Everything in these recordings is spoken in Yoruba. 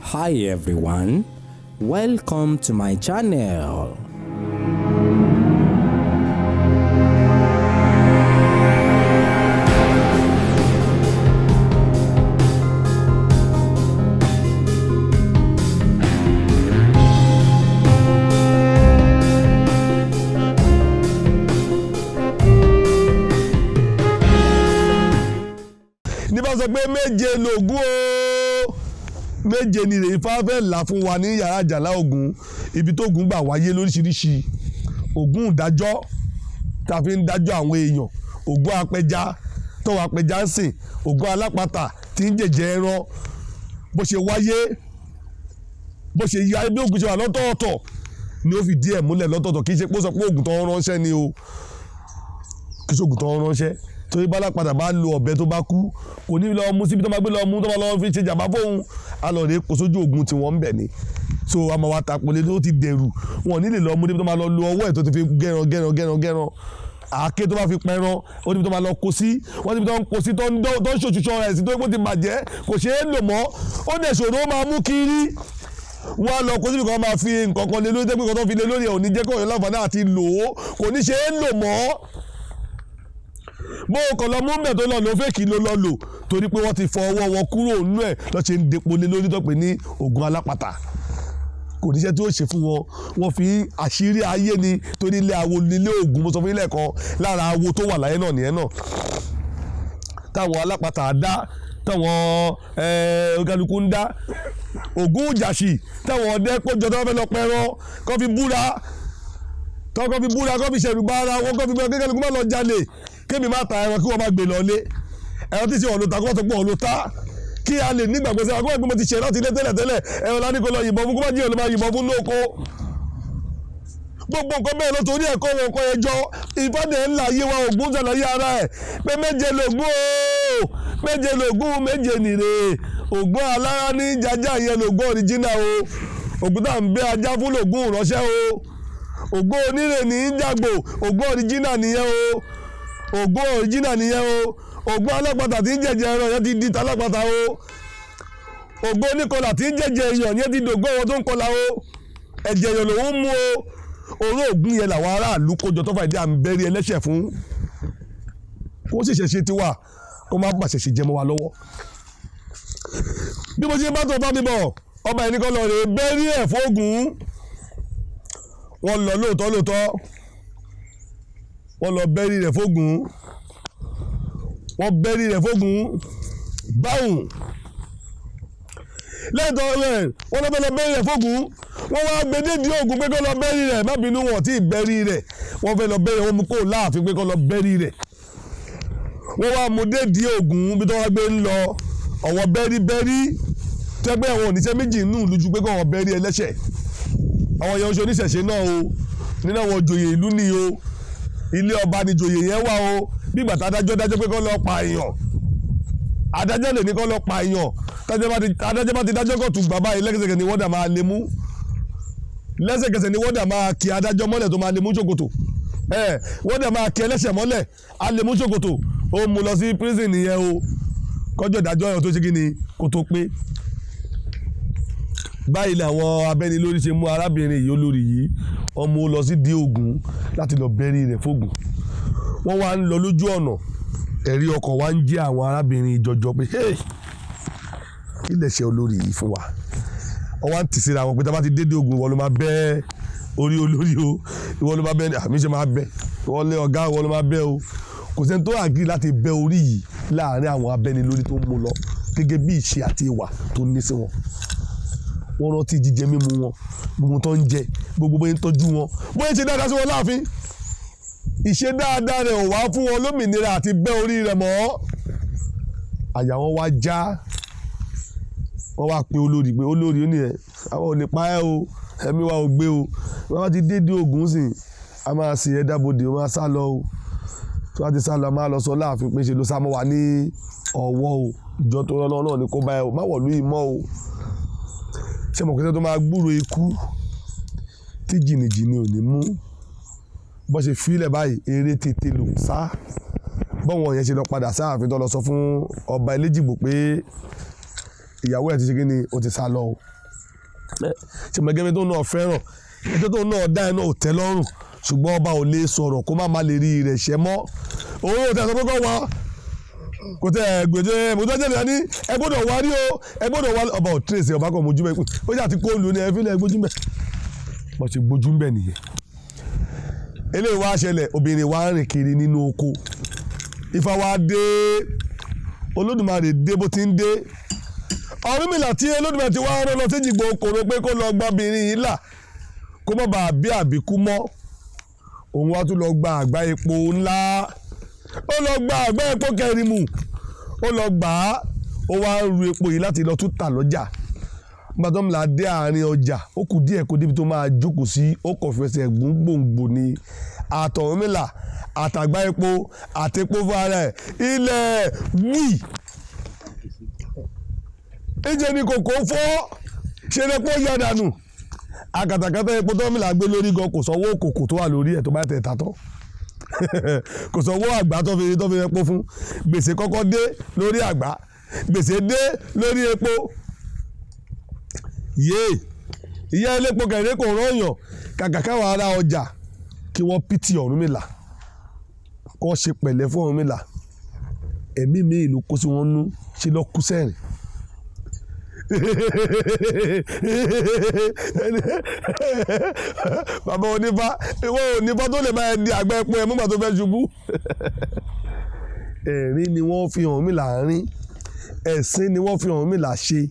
Hi everyone, welcome to my channel. Ní bá sọ pé méje lògùn o méje ni rèé Ifá fẹ́ là fún wa ní yàrá àjàlá Ògún ibi tó Ògún gbà wáyé lóríṣiríṣi Ògún ìdájọ́ tá a fi ń dájọ́ àwọn èèyàn Ògún apẹja tọ́wọ́ apẹja ń sìn Ògún alápatà tí ń jẹ̀jẹ̀ ẹran bó ṣe wáyé bó ṣe yá bí Ògún ṣe wà lọ́tọ̀ọ̀tọ̀ ni ó fi díẹ̀ múlẹ̀ lọ́tọ̀ọ̀tọ̀ kì í ṣe pé ó sọ pé Ògún tó ń ránṣẹ́ ni o kì í ṣe Ògún tó ń ránṣẹ́ torí bá lápadà bá lo ọ̀bẹ tó bá kú kò ní lọ mú síbi tó máa gbé lọ mú tó máa lọ fi ṣe jàmbá fóun alọ̀rẹ́ kò sójú Ògún tí wọ́n ń bẹ̀ ni so àmọ́ wa tapolé tó ti dẹ̀rù wọn nílè lọ mú níbi tó máa lọ lo ọwọ́ ẹ̀ tó ti fi gẹ́ran àáké tó bá fi pẹran ó níbi tó máa lọ kó sí wọ́n níbi tó ń kó sí tó ń ṣòṣùṣọ́ rẹ̀ sí tó ń ti bàjẹ́ kò ṣeé lò mọ́ ó dẹ̀ ṣòro ó máa mú kiri wọ́n á lọ kó síbi kan máa fi nǹkan kan lé lórí tẹ́gbẹ́ kan tó fi lé lórí ẹ̀ ò ní jẹ́ kó ọ̀yọ́ láǹfààní àti lò ó kò ní ṣeé lò mọ́ bó o kàn lọ mú mẹ́ tó lọ lò fèkì ló lọ lò torí pé wọ́n ti fọ ọwọ́ wọn kúrò nínú ẹ̀ lọ́ ṣe ń depo lé lórí tó pé ní Ògún alápatà kò níṣẹ́ tí ó ṣe fún wọn wọ́n fi àṣírí ayé ni torí ilé awo nílé Ògún mo sọ fún ilé kan lára awo tó wà láyé náà nìyẹn náà táwọn alápatà dá táwọn ogaluku ń dá Ògún Ìjàṣì táwọn ọdẹ kójọ tó fẹ́ lọ pẹran kó fi búra kó fi ṣẹ̀rù bá ara wọn kó fi búra kékeré kó má lọ jalè kémi má ta ẹran kí wọ́n má gbé lọ lé ẹran tí sì wọ́n ló ta kó wọ́n tó pọ̀ ló ta kí a lè nígbàgbọ́ sí àwọn ẹgbẹ́ mo ti ṣe láti ilé tẹ́lẹ̀ ẹran lá ní kó lọ yìnbọn fún kó má jíyàn ló máa yìnbọn fún lóko gbogbo nǹkan bẹ́ẹ̀ ló torí ẹ̀kọ́ wọn kọ́ ẹjọ́ ìfọ́dẹ̀ ńlá yé wa Ògún ṣàlàyé ara ẹ̀ pé méje lògún o méje lògún méje nìre Ògún alára ní jájá yẹn lògún ọ̀ríjínà o Ògún tá à ń bẹ ajá fún lògún ránṣẹ́ o Ògún onírè ní jàgbò Ògún ọ̀ríjínà nìyẹn o Ògún ọ̀ríjínà nìyẹn o Ògún alápatà tí ń jẹ̀jẹ̀ ẹran yẹn ti di talápatà o Ògún oníkọlà tí ń jẹ̀jẹ̀ èèyàn yẹn ti dògbò wọn tó ń kọlà o ẹ̀jẹ̀ èèyàn lòún mú o oró Ògún yẹn làwọn aráàlú kójọ tó fàdí à ń bẹ́rí ẹlẹ́ṣẹ̀ fún kó sì ṣẹ̀ṣẹ̀ ti wà kó má bàṣẹ̀ ṣe jẹmọ́ wa lọ́wọ́ bí mo ṣe bá tó bá mi bọ̀ ọba ẹni kan lọ rè bẹ́rí ẹ̀ fógún wọ́n lọ lóòótọ́ wọ́n lọ bẹ́rí rẹ̀ fógún wọ́n bẹ́rí rẹ̀ fógún báwùn lẹ́yìn tó rẹ̀ wọ́n lọ bẹ́rí rẹ̀ fógún wọ́n wá gbẹdẹ́dì Ògún pé kó lọ bẹ́rí rẹ̀ má bínú wọn tí ì bẹ́rí rẹ̀ wọ́n fẹ́ lọ bẹ́rí wọn mú kó láàfin pé kó lọ bẹ́rí rẹ̀ wọ́n wá mú dédì Ògún bí tó wá gbé ń lọ ọ̀wọ́ bẹ́rí tẹ́gbẹ́ àwọn oníṣẹ́ méjì nù lójú pé kó wọ́n bẹ́rí ẹlẹ́ṣẹ̀ àwọn yẹn oṣù oníṣẹ̀ṣe náà o nínú àwọn joyè ìlú ni o ilé ọba ni joyè yẹn wà o bí ìgbà tá adájọ́ dájọ́ pé kó lọ pa èèyàn adájọ́ lè ní kó lọ pa èèyàn adájọ́ bá ti dájọ́ kó tún bàbá yìí lẹ́sẹ̀kẹsẹ̀ ni wọ́n dà máa lè mú lẹ́sẹ̀kẹsẹ̀ ni wọ́n dà máa kí adájọ́ mọ́lẹ̀ tó máa lè mú ṣòkòtò wọ́n dà máa kí ẹlẹ́ṣẹ̀ mọ́lẹ̀ á lè mú ṣòkòtò ó mú lọ sí prison nìyẹn o kọjọ́ ìdájọ́ yẹn tó ṣe kí ni kó tó pé báyìí làwọn abẹ́nilórí ṣe mú arábìnrin yìí olórí yìí wọ́n mú lọ sí di Ògún láti lọ bẹ́rí rẹ̀ fógún wọ́n wá ń lọ lójú ọ̀nà ẹ̀rí ọkọ̀ wá ń jẹ́ àwọn arábìnrin jọjọ pé kí lè ṣe olórí yìí fún wa wọ́n wá ń tì síra wọn pé tá a bá ti dédé Ògún ìwọ ló máa bẹ́ orí olórí o ìwọ ló máa bẹ́ àmì ṣe máa bẹ́ ìwọ lé ọ̀gá ìwọ ló máa bẹ́ o kò sẹ́ni tó àgírí láti bẹ́ orí yìí láàárín àwọn abẹ́nilórí tó mú lọ gẹ́gẹ́ bí ìṣe àti ìwà tó ní sí wọn wọ́n rántí jíjẹ mímu wọn gbogbo tó ń jẹ gbogbo bóyá ń tọ́jú wọn bóyá ń ṣe dáadáa sí wọn láàfin ìṣe dáadáa rẹ̀ ò wá fún wọn lómìnira àti bẹ́ orí rẹ̀ mọ́ àyà wọn wá já wọ́n wá pe olórí pé olórí ó ní ẹ̀ àwọn ò lè pa ẹ́ o ẹ̀mí wa ò gbé o wọ́n bá ti dédé Ògún sìn a máa sì ẹ́ dábòdè ó máa sá lọ o tí wọ́n ti sá lọ a máa lọ sọ láàfin pé ṣe ló sá mọ́ wa ní ọwọ́ o ìjọ tó rán náà ni kó bá ẹ o má wọ̀lú ìmọ̀ o ṣé mo kẹ́sẹ́ tó máa gbúrò ikú tí jìnnìjìnnì ò ní mú bó ṣe fílẹ̀ báyìí eré tètè ló ń sá bọ́wọ̀n yẹn ṣe lọ padà sáàfin tó lọ sọ fún ọba Eléjìgbò pé ìyàwó ẹ̀ ti ṣe kí ni ó ti sá lọ o ṣèmọ̀gẹ́mi tó náà fẹ́ràn ẹjọ́ tó náà dá ẹ náà ò tẹ́ lọ́rùn ṣùgbọ́n ọba ò lè sọ̀rọ̀ kó má lè rí rẹ̀ ṣẹ́ mọ́ òun ò tẹ́ sọ pé kọ́ wá kò tẹ́ gbèdé mọ̀tọ́jẹ́ nìkan ní ẹ gbọ́dọ̀ wá rí o ẹ gbọ́dọ̀ wá ọba ò tírèsì ọba kan mojú mẹ́ ó jà ti kó lù ní ẹ fílẹ̀ gbójú mẹ́ bọ́ ṣe gbójú mẹ́ nìyẹn eléyìí wá ṣẹlẹ̀ obìnrin wa rìn kiri nínú oko Ifá wa dé Olódùmarè dé bó ti ń dé Ọ̀rúnmìlà tí Olódùmarè ti wá rán lọ sí Èjìgbò Òkòrò pé kó lọ gba obìnrin yìí là kó má bàa bí àbíkú mọ́ òun wá tún lọ gba àgbá epo ńlá ó lọ gba àgbá epo kẹrìmù ó lọ gbà á ó wá ń ru epo yìí láti lọ tún tà lọ́jà gbàtọ́mìlà dé àárín ọjà ó kù díẹ̀ kó débi tó máa jókòó sí ó kọ̀ fẹsẹ̀ gún gbòǹgbò ni àtọ̀rúnmìlà àtàgbá epo àtepo fúnra ẹ̀ ilẹ̀ wí ìjẹ́ ni kòkó fọ́ ṣe lè pọ́ yá dànù àkàtàkàtà epo tọ́mìlà gbé lórí gan kò sanwó kòkò tó wà lórí ẹ̀ tó bá tẹ̀ tàtọ́ kò sanwó àgbá tó fi epo fún gbèsè kọ́kọ́ dé lórí àgbá gbèsè dé lórí epo yéè ìyá elépo kẹ̀rẹ́ kò rọ̀yàn kàkà káwọn ará ọjà kí wọ́n pìtì Ọ̀rúnmìlà kó ṣe pẹ̀lẹ́ fún Ọ̀rúnmìlà ẹ̀mí mi ìlú kó sí wọn nú ṣe lọ kú sẹ́rìn bàbá onífá ìwọ onífá tó lè máa di àgbẹ̀ epo ẹ̀ múgbà tó fẹ́ ṣubú ẹ̀rín ni wọ́n fi Ọ̀rúnmìlà rín ẹ̀sín ni wọ́n fi Ọ̀rúnmìlà ṣe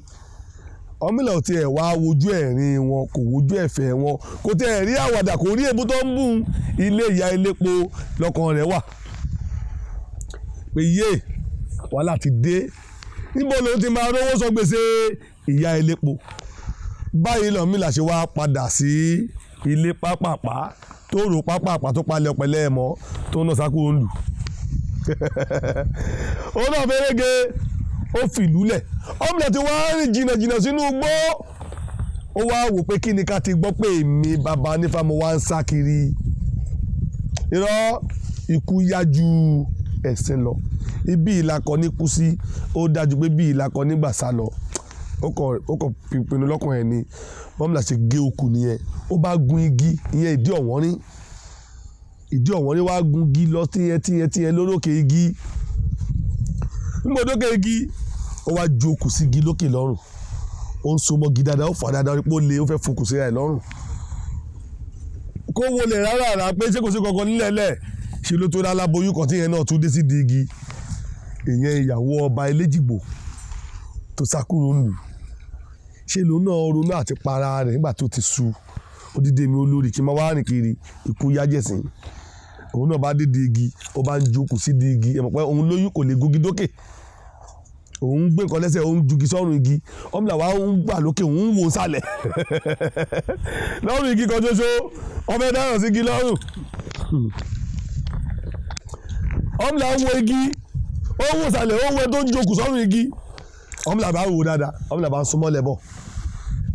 Ọ̀rúnmìlà ò tiẹ̀ wá wojú ẹ̀rín wọn kò wojú ẹ̀fẹ̀ wọn kò tiẹ̀ rí àwàdà kò rí èbú tó ń bùn ilé ìyá elépo lọ́kàn rẹ̀ wà pé yé wàhálà ti dé níbo ló ti máa rówó sọ gbèsè ìyá elépo báyìí l'Ọ̀rúnmìlà ṣe wá padà sí ilé pápápá tó rò pápápá tó palẹ̀ ọ̀pẹ̀lẹ̀ ẹ̀ mọ́ tó ń nà sákò ń lù òun náà fẹ́rẹ́gẹ́ ó fìlú lẹ̀ Ọ̀rúnmìlà ti wá rìn jìnnà sínú igbó ó wá wò pé kí ni ká ti gbọ́ pé èmi bàbá nífà mo wá ń sá kiri irọ́ ikú yá ju ẹ̀sìn lọ ibi ìlàkọ ní kú sí ó dájú pé bí ìlàkọ nígbà sá lọ ó kọ pinnu lọ́kàn ẹ̀ ni Ọ̀rúnmìlà ṣe gé okùn nìyẹn ó bá gun igi ìyẹn ìdí ọ̀wọ́nrín wá gun igi lọ tíyẹn lórókè igi nígbòdókè igi ó wá ju okùn sí igi lókè lọ́rùn ó ń so mọ́gi dáadáa ó fà dáadáa pé ó lè ó fẹ́ fokùn sí ẹ̀ lọ́rùn kó wọlé rárá pé ṣé kò sí kankan nílẹ̀ lẹ̀ ṣe ló tó dá láboyún kan tíyẹn náà tún dé sí di igi ìyẹn ìyàwó ọba Eléjìgbò tó sá kúrò ń lù ṣe lòun náà ronú àti para rẹ̀ nígbà tó ti sú odidi mi olórí kí n máa wá rìn kiri ikú yájẹ̀sìn òun náà bá dé di igi ó bá ń jókòó sí di igi ẹ mọ̀ pé òun lóyún kò lè gungi dókè òun gbé nǹkan lẹ́sẹ̀ òun jugi sọ́run igi Ọ̀rúnmìlà wa ń gbà lókè òun ń wò sálẹ̀ lọ́rùn igi kan ṣoṣo wọ́n fẹ́ dáràn sí igi lọ́rùn Ọ̀rúnmìlà ń wo igi ó ń wò sálẹ̀ ó ń wẹ́ tó ń jókòó sọ́run igi Ọ̀rúnmìlà bá wò dáadáa Ọ̀rúnmìlà bá ń súnmọ́ lẹ́bọ̀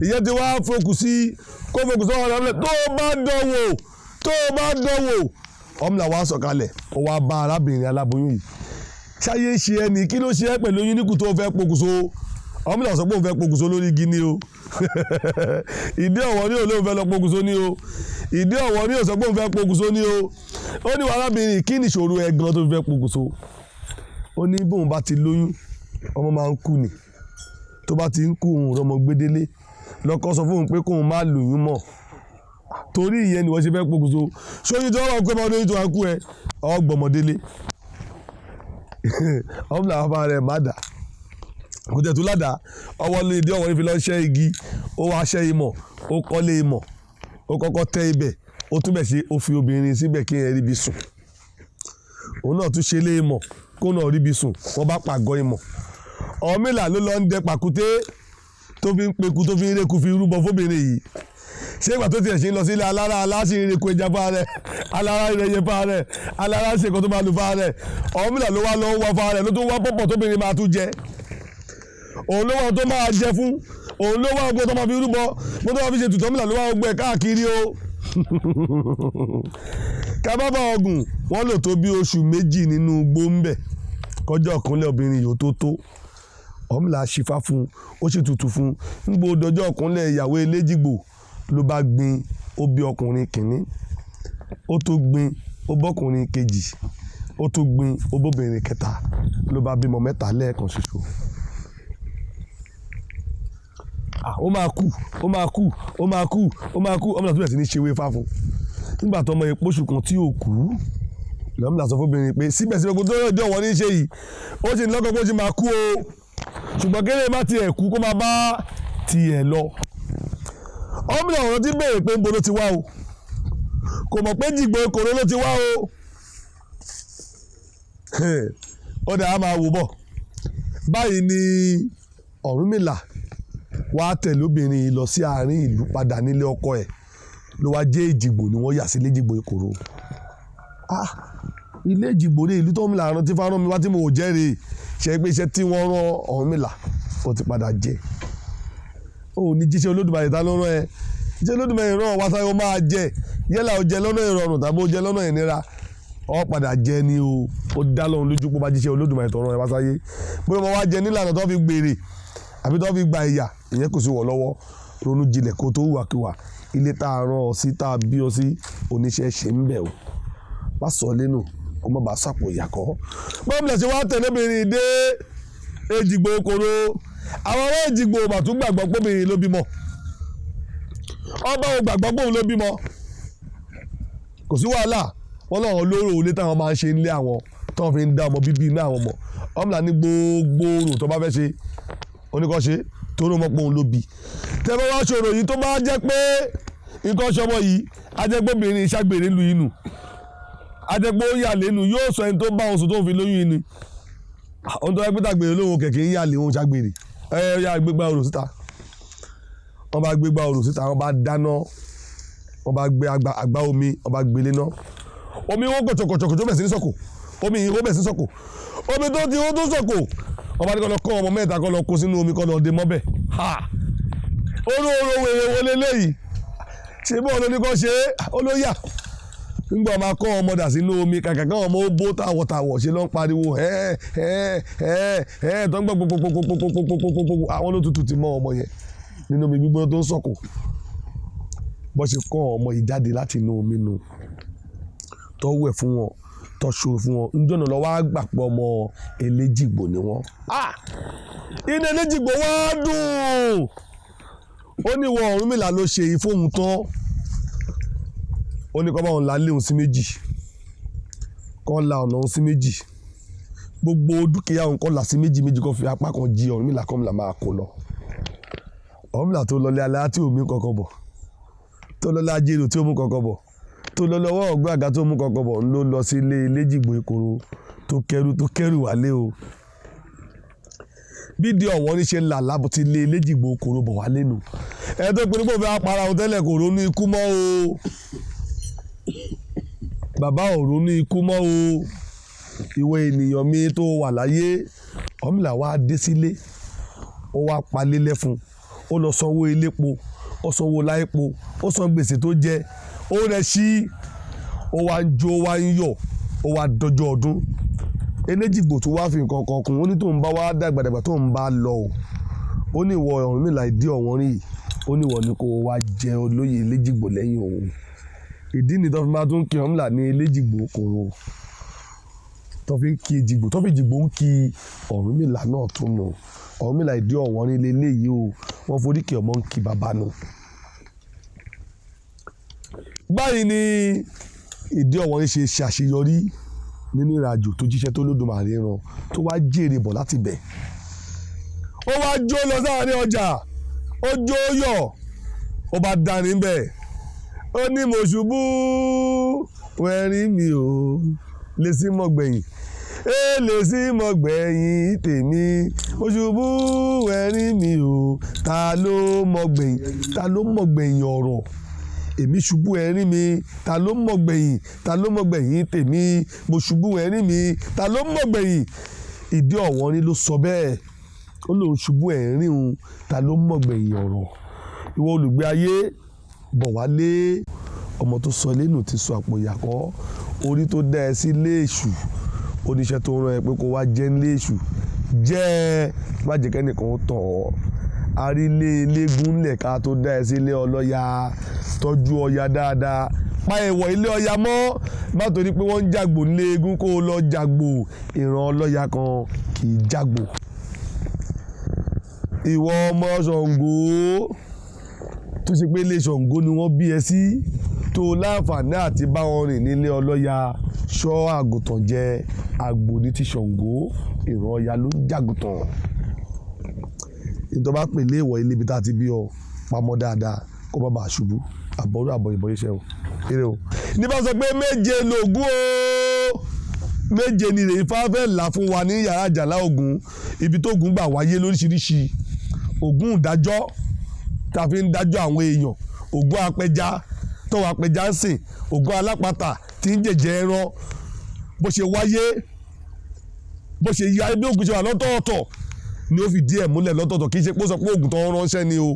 ìyẹn ti wá fokùn sí kó fokùn sọ́run Ọ̀rúnmìlà tó bá dánwò Ọ̀rúnmìlà wa sọ̀kalẹ̀ ó wá bá arábìnrin aláboyún yìí ṣáyé ṣe ẹni kí ló ṣe ẹ́ pẹ̀lú oyún níkù tó fẹ́ pokùnso Ọ̀rúnmìlà sọ pé òun fẹ́ pokùnso lórí igi ni o ìdí ọ̀wọ́ ní òun fẹ́ lọ pokùnso ni o ìdí ọ̀wọ́ ní òun sọ pé òun fẹ́ pokùnso ni o ó ní arábìnrin kí ni ìṣòro ẹ gan tó fẹ́ pokùnso ó ní bóun bá ti lóyún ọmọ máa ń kú ni tó bá ti ń kú òun rọmọ gbédélé lọ́kọ sọ fóun pé kóun má lóyún mọ́ torí ìyẹn ni wọ́n ṣe fẹ́ pokùnso sóyún tí wọ́n wà pé ọmọ lóyún tó wà kú ẹ ọgbọ̀mọdélé Ọ̀rúnmìlà bàbá rẹ̀ má dà kò tẹ̀ tó ládàá ọwọ́ ní ìdí ọ̀wọ́ ní fi lọ ṣẹ́ igi ó wá ṣẹ́ imọ̀ ó kọ́lé imọ̀ ó kọ́kọ́ tẹ́ ibẹ̀ ó túbẹ̀ ṣe ó fi obìnrin síbẹ̀ kí ẹ ríbi sùn òun náà tún ṣe lé imọ̀ kó náà ríbi sùn wọ́n bá pàgọ́ imọ̀ Ọ̀rúnmìlà ló lọ ń dẹ pàkúté tó fi ń peku tó fi ń réku fi rúbọ fóbìnrin yìí ṣé ìgbà tó tiẹ̀ ṣe ń lọ sílé alára aláṣẹ ìrẹ́kù ẹja fáà rẹ̀ alára ìrẹ́yẹ fáà rẹ̀ alára ṣe nǹkan tó máa lù fáà rẹ̀ Ọ̀rúnmìlà ló wá lọ wá fáà rẹ̀ ló tó wá pọ̀pọ̀ tóbìnrin máa tún jẹ òun ló wá tó máa jẹ fún òun ló wá ọgbọ́n tó máa fi rúbọ bó tó máa fi ṣe tutù Ọ̀rúnmìlà ló wá ọgbẹ́ káàkiri o kábàbà ọgùn wọn lò tó bí oṣù méjì nínú igbó ń bẹ̀ kọjá ọ̀kúnlẹ̀ obìnrin yòó tó Ọ̀rúnmìlà ṣífá fún ó sì tutù fún nígbà òdòjọ́ ọkùnrin ìyàwó Eléjìgbò ló bá gbin ó bí ọkùnrin kìíní ó tó gbin ó bọ́kùnrin kejì ó tó gbin ó bóbìnrin kẹta ló bá bímọ 3 lẹ́ẹ̀kan ṣoṣo. Ó máa kú Ọ̀rúnmìlà tó bẹ̀rẹ̀ sí ní ṣe wéfá fún nígbà tó ọmọ epo oṣù kan tí ò kú Ọ̀rúnmìlà sọ fóbìnrin pé síbẹ̀síbẹ̀ gbogbo tó yọjọ́ wọn ní ṣe yìí ó sì lọ́kọ̀ pé ó sì máa kú o ṣùgbọ́n kéré má tiẹ̀ kú kó máa bá tiẹ̀ lọ. Ọ̀rúnmìlà ọ̀rọ̀ ti béèrè pé níbo ló ti wá o kò mọ̀ pé Jìgbò Ìkòró ló ti wá o ó dà á máa wò bọ̀. Báyìí ni Ọ̀rúnmìlà wá tẹ̀lé obìnrin yìí lọ sí àárín ìlú padà nílé ọkọ ẹ̀ ló wá jẹ́ Èjìgbò ni wọ́n yà sí ilé Jìgbò Ìkòró. Ilé Èjìgbò ní ìlú tọ́mìlà rán tí fárán mi wá tí mo ò jẹ́rìí ṣe pé iṣẹ́ tí wọ́n rán Ọ̀rúnmìlà ó ti padà jẹ́ ó ní jíṣẹ́ Olódùmarè ta ló rán ẹ jíṣẹ́ Olódùmarè rán wá sáyé ó máa jẹ yálà ó jẹ lọ́nà ìrọ̀rùn tàbí ó jẹ lọ́nà ìnira ó padà jẹ ni o ó dá lọ́run lójú pé ó bá jíṣẹ́ Olódùmarè tó rán ẹ wá sáyé bóyá mo wá jẹ nílànà tó fi gbèrè àbí tó fi gba ìyà ìyẹn kò sí wọ̀ lọ́wọ́ ronú jinlẹ̀ kó tó hùwàkiwà ilé tá a rán ọ sí tá a bí ọ sí oníṣẹ́ ṣe ń bẹ̀ o má sọ lẹ́nu kó má bàa sàpò ìyàkọ́. Ọ̀rúnmìlà ṣe wá tẹ̀lé obìnrin dé Èjìgbò Ìkòró àwọn ará Èjìgbò mà tún gbàgbọ́ pé obìnrin ló bímọ ọba ò gbàgbọ́ pé òun ló bímọ kò sí wàhálà wọn náà lóró ilé táwọn máa ń ṣe nílé àwọn tó fi ń dá ọmọ bíbí inú àwọn ọmọ. Ọ̀rúnmìlà ní gbogbo orò tó bá fẹ́ ṣe oníkọ́ṣe tó ló mọ̀ pé òun ló bí tẹ́fẹ́ wá ṣòro yìí tó bá jẹ́ pé nǹkan ṣọmọ yìí ajẹ́gbọ́bìnrin ìṣàgbèrè lu inú ajẹ́gbọ́ ó yà lẹ́nu yóò sọ ẹni tó bá oṣù tó fi lóyún inú ohun tó yẹ pé tàgbèrè lóhun kẹ̀kẹ́ ń yà lé ohun ṣàgbèrè ya gbégbá orò síta wọ́n bá gbégbá orò síta wọ́n bá dáná wọ́n bá gbé àgbá omi wọ́n bá gbélé ná omi wọn kọ̀chọ̀kọ̀chọ̀ tó bẹ̀ sí ní sọ̀kò omi yìí ó bẹ̀ sí sọ̀kò omi tó ti ó tó sọ̀kò wọ́n bá ní kọ́ lọ kọ́ ọmọ 3 kọ́ lọ kó sínú omi kọ́ lọ dé mọ́bẹ̀ oró wèrè wọlé léyìí ṣe bọ́ ọ lóní kọ́ ṣe olóyà nígbà máa kọ́ ọmọ dà sínú omi kàkà káwọn ọmọ ó bó tàwọ̀tàwọ̀ ṣe ló ń pariwo tó ń gbọ́ gbogbogbogbogbogbogbogbogbò àwọn olótùtù ti mọ́ ọmọ yẹn nínú omi gbígbóná tó ń sọ̀kò bọ́ ṣe kọ́ ọmọ yìí jáde láti inú omi nu tó wẹ̀ fún wọn tó ṣòro fún wọn ń jọ̀nà lọ́wọ́ àgbà pọ̀ ọmọ Eléjìgbò ni wọ́n. inú Eléjìgbò wá dùn ó ní ìwọ Ọ̀rúnmìlà ló ṣe ìfóhun tán ó ní kọ́ bá wọn la lé òun sí méjì kọ́ la ọ̀nà òun sí méjì gbogbo dúkìá òun kọ́ là sí méjì kọ́ fi apá kan jí Ọ̀rúnmìlà kọ́mìlà máa kó lọ. Ọ̀rúnmìlà tó lọlé alẹ́ tí ò mú kankan bọ̀ tó lọlé ajérò tí ò mú kankan bọ̀ tó lọ lọ́wọ́ ọ̀gbọ́n àga tó mú kankan bọ̀ ló lọ sí ilé Eléjìgbò Ìkòró tó kẹ́rù wálé o. bí di ọ̀wọ́n ní ṣe ń là lábọ̀ ti ilé Eléjìgbò Ìkòró bọ̀ wálé nù ẹ tó pinnu pé òun fẹ́ apara òun tẹ́lẹ̀ kò ronú ikú mọ́ o bàbá ò ronú ikú mọ́ o ìwọ ènìyàn mi tó wà láyé. Ọ̀rúnmìlà wá dé sílé ó wá palé lẹ́fun ó lọ sanwó elépo ó sanwó láìpo ó san gbèsè tó jẹ ó rẹ̀ sí ó wá ń jó ó wá ń yọ̀ ó wá dọjọ́ ọdún. Eléjìgbò tó wá fi nǹkan kan kún ó ní tóun bá wá dàgbàdàgbà tóun bá lọ o ó ní ìwọ Ọ̀rúnmìlà ìdí ọ̀wọ́n rí ó ní ìwọ ni kó wá jẹ olóyè Eléjìgbò lẹ́yìn òun. ìdí ni tó fi máa tún kí Ọ̀rúnmìlà ní Eléjìgbò Ìkòró tó fi ń kí Èjìgbò tó fi Èjìgbò ń kí Ọ̀rúnmìlà náà tún nù. Ọ̀rúnmìlà ìdí ọ̀wọ́n rí leléyìí o wọ́n forí kí ọmọ ń kí bàbá nù. báyìí ni ìdí ọ̀wọ́n ṣe ṣàṣeyọrí nínú ìrìnàjò tó jíṣẹ́ tó Olódùmarè rán tó wá jèrè bọ̀ láti bẹ̀. ó wá jó lọ sáàrin ọjà ó jó yọ̀ ó bá dání bẹ̀ ó ní mo ṣubú wẹ̀rí mi ò lè sí mọ̀gbẹ̀yìn lè sí mọ̀gbẹ̀yìn tèmi mo ṣubú wẹ̀rí mi ò ta ló mọ̀gbẹ̀yìn ọ̀rọ̀ èmi ṣubú ẹ̀rín mi ta ló mọ̀gbẹ̀yìn tèmi mo ṣubú ẹ̀rín mi ta ló mọ̀gbẹ̀yìn. ìdí ọ̀wọ́n ni ló sọ bẹ́ẹ̀ ó lóun ṣubú ẹ̀rín òun ta ló mọ̀gbẹ̀yìn ọ̀rọ̀. ìwọ olùgbé ayé bọ̀ wálé ọmọ tó sọ lẹ́nu ti sọ àpò ìyàkọ́ orí tó dá ẹ sí ilé èṣù oníṣẹ́ tó rán ẹ pé kó wá jẹ́ nílé èṣù jẹ́ má jẹ́ kẹ́nìkan tọ̀ ọ́ arílé eléégún lẹ̀ka tó dá ẹ sílé ọlọ́ya tọ́jú ọya dáadáa pa ẹ̀wọ̀ ilé ọya mọ́ má torí pé wọ́n ń jàgbò nílé eégún kó o lọ jàgbò ìran ọlọ́ya kan kì í jàgbò. ìwọ ọmọ Ṣàngó tó ṣe pé ilé Ṣàngó ni wọ́n bí ẹ sí tó láǹfààní àti bá wọn rìn nílé ọlọ́ya ṣọ́ àgùntàn jẹ àgbò ní ti Ṣàngó ìran ọya ló ń jàgùntàn. nítorí bá pè léèwọ̀ ilé ibi tá a ti bí ọ pamọ́ dáadáa kó má bàa ṣubú àbọ̀rú àbọ̀ ìbọn iṣẹ́ o eré o. ní bá sọ pé méje lògùn o méje ni rèé fáfẹ́ là fún wa ní yàrá àjàlá Ògún ibi tó Ògún gbà wáyé lóríṣiríṣi Ògún ìdájọ́ tá a fi ń dájọ́ àwọn èèyàn Ògún apẹja tọ́wọ́ apẹja ń sìn Ògún alápatà tí ń jẹ̀jẹ̀ ẹran bó ṣe wáyé bó ṣe yá bí Ògún ṣe wà lọ́tọ̀ọ̀tọ̀ ni ó fi díẹ̀ múlẹ̀ lọ́tọ̀ọ̀tọ̀ kì í ṣe pé ó sọ pé Ògún tó ń ránṣẹ́ ni o